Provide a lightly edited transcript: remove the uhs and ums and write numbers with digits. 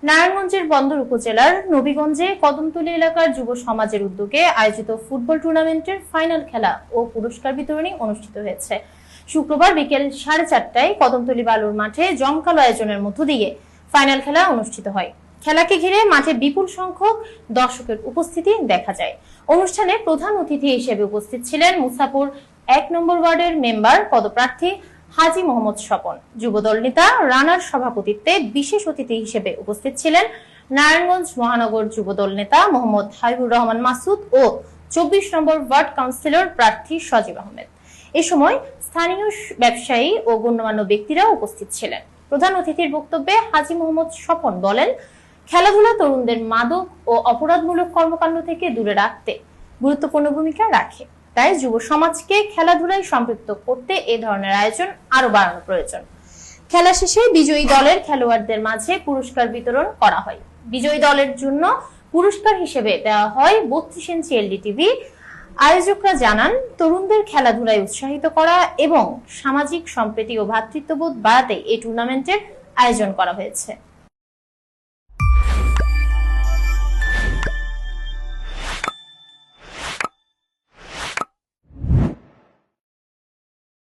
নারায়ণগঞ্জের বন্দর উপজেলার নবীগঞ্জে কদমতলী এলাকার যুব সমাজের উদ্যোগে আয়োজিত ফুটবল টুর্নামেন্টের ফাইনাল খেলা ও পুরস্কার বিতরণী অনুষ্ঠিত হয়েছে। শুক্রবার বিকেল 4:30টায় কদমতলী বালুর মাঠে জমকালো আয়োজনের মধ্য দিয়ে ফাইনাল খেলা অনুষ্ঠিত হয়। খেলাকে ঘিরে মাঠে বিপুল সংখ্যক দর্শকের উপস্থিতি দেখা যায়। অনুষ্ঠানে প্রধান অতিথি হিসেবে উপস্থিত ছিলেন মুসাপুর 1 নম্বর ওয়ার্ডের মেম্বার পদপ্রার্থী হাজী মোহাম্মদ স্বপন। যুবদল নেতা রানার সভাপতিত্বে বিশেষ অতিথি হিসেবে উপস্থিত ছিলেন নারায়ণগঞ্জ মহানগর যুবদল নেতা মোহাম্মদ হাবিবুর রহমান মাসুদ ও 24 নম্বর ওয়ার্ড কাউন্সিলর প্রার্থী সজীব আহমেদ। এ সময় স্থানীয় ব্যবসায়ী ও গণ্যমান্য ব্যক্তিরাও উপস্থিত ছিলেন। প্রধান অতিথির বক্তব্যে হাজী মোহাম্মদ স্বপন বলেন, খেলাধুলা তরুণদের মাদক ও অপরাধমূলক কর্মকাণ্ড থেকে দূরে রাখতে গুরুত্বপূর্ণ ভূমিকা রাখে। তাই যুব সমাজকে খেলাধুলায় সম্পৃক্ত করতে এ ধরনের আয়োজন আরো বাড়ানো প্রয়োজন। খেলা শেষে বিজয়ী দলের খেলোয়াড়দের মাঝে পুরস্কার বিতরণ করা হয়। বিজয়ী দলের জন্য পুরস্কার হিসেবে দেওয়া হয় 32 ইঞ্চি এলইডি টিভি। আয়োজকরা জানান, তরুণদের খেলাধুলায় উৎসাহিত করা এবং সামাজিক সম্প্রীতি ও ভ্রাতৃত্ববোধ বাড়াতে এই টুর্নামেন্টের আয়োজন করা হয়েছে।